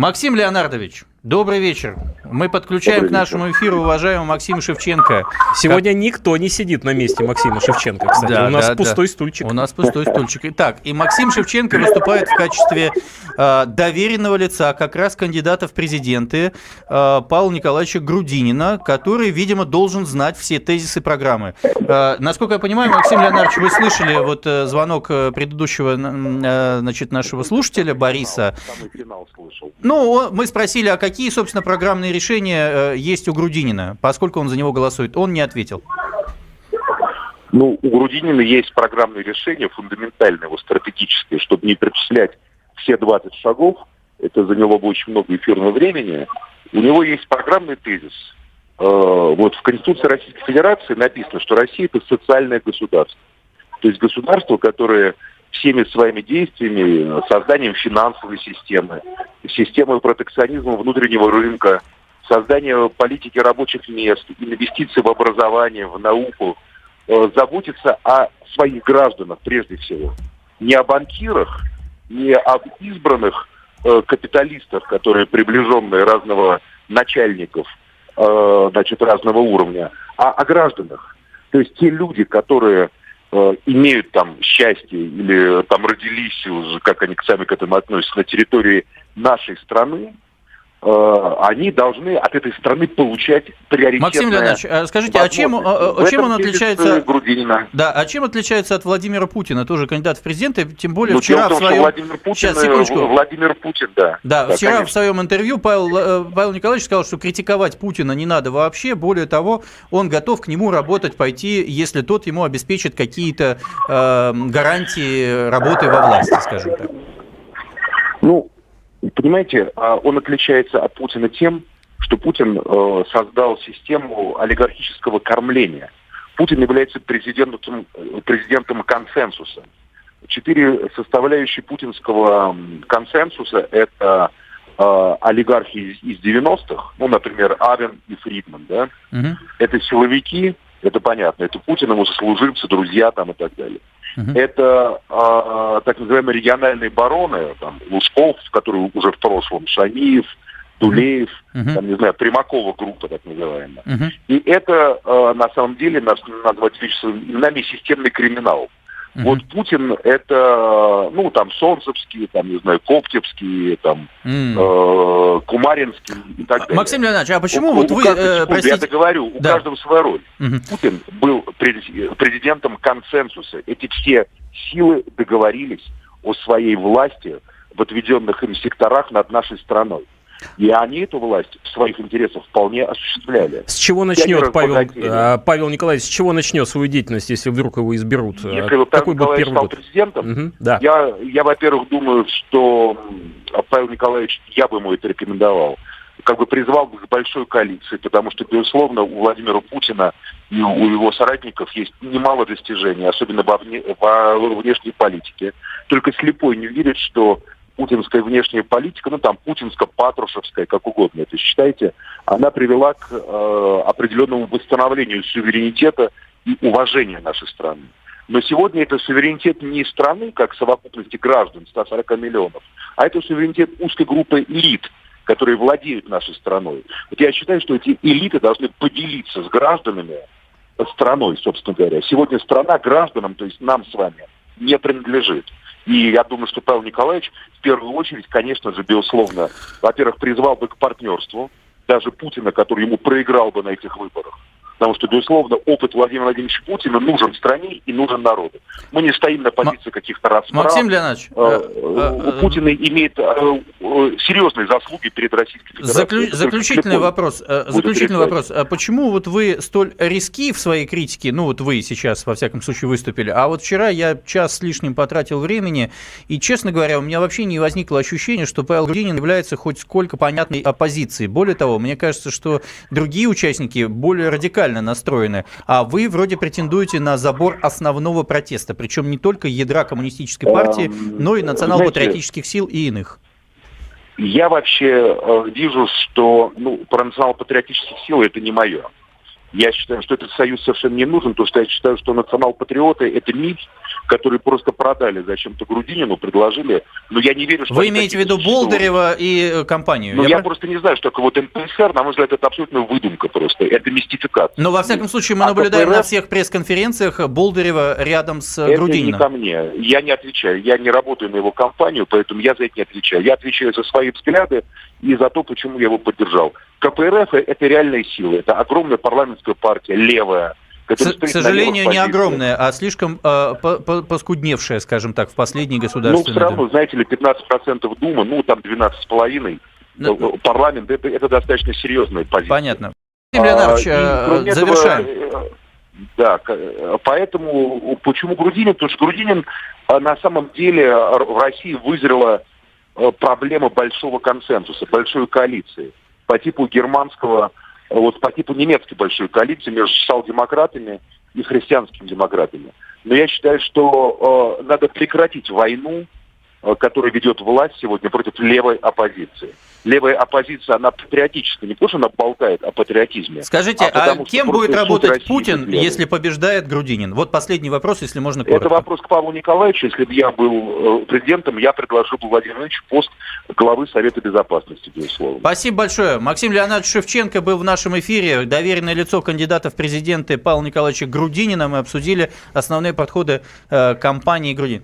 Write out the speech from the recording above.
Максим Леонардович, добрый вечер. Мы подключаем к нашему эфиру уважаемого Максима Шевченко. Сегодня никто не сидит на месте Максима Шевченко, кстати. У нас пустой стульчик. У нас пустой стульчик. Итак, и Максим Шевченко выступает в качестве доверенного лица, как раз кандидата в президенты Павла Николаевича Грудинина, который, видимо, должен знать все тезисы программы. Насколько я понимаю, Максим Леонардович, вы слышали вот звонок предыдущего, значит, нашего слушателя Бориса. Самый финал слышал. Ну, мы спросили, а какие, собственно, программные решения есть у Грудинина, поскольку он за него голосует. Он не ответил. Ну, у Грудинина есть программные решения, фундаментальные, его стратегические, чтобы не перечислять все 20 шагов. Это заняло бы очень много эфирного времени. У него есть программный тезис. Вот в Конституции Российской Федерации написано, что Россия – это социальное государство. То есть государство, которое всеми своими действиями, созданием финансовой системы, системой протекционизма внутреннего рынка, создание политики рабочих мест, инвестиций в образование, в науку, заботится о своих гражданах прежде всего. Не о банкирах, не об избранных капиталистах, которые приближенные разного начальников, значит, разного уровня, а о гражданах. То есть те люди, которые имеют там счастье или там родились уже, как они сами к этому относятся, на территории нашей страны, они должны от этой страны получать приоритетное... Максим Леонидович, скажите, а чем он отличается... Да, а чем отличается от Владимира Путина, тоже кандидат в президенты, тем более вчера в своем... Владимир Путин, да. Да, вчера конечно. В своем интервью Павел Николаевич сказал, что критиковать Путина не надо вообще, более того, он готов к нему работать, пойти, если тот ему обеспечит какие-то гарантии работы во власти, скажем так. Ну, понимаете, он отличается от Путина тем, что Путин создал систему олигархического кормления. Путин является президентом консенсуса. 4 составляющие путинского консенсуса – это олигархи из 90-х, ну, например, Авен и Фридман, да? Угу. Это силовики, это понятно, это Путин, ему сослуживцы, друзья там и так далее. Это так называемые региональные бароны, там, Лужков, который уже в прошлом, Шамиев, Тулеев, там, не знаю, Примакова группа, так называемая. И это, на самом деле, назвать именами системный криминал. Вот Путин это, ну, там, Солнцевский, там, не знаю, Коптевский, там, Кумаринский и так далее. Максим Леонидович, а почему вот вы, простите... Я договорю, у каждого своя роль. Путин был президентом консенсуса. Эти все силы договорились о своей власти в отведенных им секторах над нашей страной. И они эту власть в своих интересах вполне осуществляли. С чего начнет Павел Николаевич, с чего начнет свою деятельность, если вдруг его изберут? Если вот Павел Николаевич стал президентом, да. я, во-первых, думаю, что Павел Николаевич, я бы ему это рекомендовал, как бы призвал бы к большой коалиции, потому что, безусловно, у Владимира Путина и у его соратников есть немало достижений, особенно во внешней политике. Только слепой не верит, что путинская внешняя политика, ну там путинско-патрушевская, как угодно это считайте, она привела к определенному восстановлению суверенитета и уважения нашей страны. Но сегодня это суверенитет не страны, как совокупности граждан, 140 миллионов, а это суверенитет узкой группы элит, которые владеют нашей страной. Вот я считаю, что эти элиты должны поделиться с гражданами страной, собственно говоря. Сегодня страна гражданам, то есть нам с вами, не принадлежит. И я думаю, что Павел Николаевич в первую очередь, конечно же, безусловно, во-первых, призвал бы к партнерству даже Путина, который ему проиграл бы на этих выборах. Потому что, безусловно, опыт Владимира Владимировича Путина нужен стране и нужен народу. Мы не стоим на позиции каких-то расправ. Максим Леонидович, Путин имеет серьезные заслуги перед Российской Федерацией. Заключительный вопрос. А почему вот вы столь резки в своей критике, ну вот вы сейчас, во всяком случае, выступили, а вот вчера я час с лишним потратил времени, и, честно говоря, у меня вообще не возникло ощущения, что Павел Грудинин является хоть сколько понятной оппозицией. Более того, мне кажется, что другие участники более радикально настроены, а вы вроде претендуете на забор основного протеста, причем не только ядра коммунистической партии, но и национал-патриотических сил и иных. Я вообще вижу, что про национал-патриотических сил это не мое. Я считаю, что этот союз совершенно не нужен, потому что я считаю, что национал-патриоты – это миф, который просто продали зачем-то Грудинину, предложили. Но я не верю, что... Вы имеете в виду Болдырева и компанию? Ну, я просто не знаю, что такое вот НПСР, на мой взгляд, это абсолютно выдумка просто, это мистификация. Но, во всяком случае, мы наблюдаем на всех пресс-конференциях Болдырева рядом с Грудининым. Это не ко мне, я не отвечаю, я не работаю на его компанию, поэтому я за это не отвечаю. Я отвечаю за свои взгляды и за то, почему я его поддержал. КПРФ – это реальная сила, это огромная парламентская партия, левая. К сожалению, не огромная, а слишком поскудневшая, скажем так, в последней государственной... Ну, все равно, знаете ли, 15% Думы, ну, там 12,5%. Парламент – это достаточно серьезная позиция. Понятно. Владимир Леонардович, завершаем. Да, поэтому почему Грудинин? Потому что Грудинин на самом деле в России вызрела проблема большого консенсуса, большой коалиции по типу германского, вот по типу немецкой большой коалиции между социал-демократами и христианскими демократами. Но я считаю, что надо прекратить войну, которая ведет власть сегодня против левой оппозиции. Левая оппозиция, она патриотическая, не потому что она болтает о патриотизме. Скажите, а кем будет работать Путин, если побеждает Грудинин? Вот последний вопрос, если можно коротко. Это вопрос к Павлу Николаевичу. Если бы я был президентом, я предложил бы Владимиру Владимировичу пост главы Совета Безопасности, безусловно. Спасибо большое. Максим Леонардович Шевченко был в нашем эфире. Доверенное лицо кандидата в президенты Павла Николаевича Грудинина. Мы обсудили основные подходы кампании Грудинина.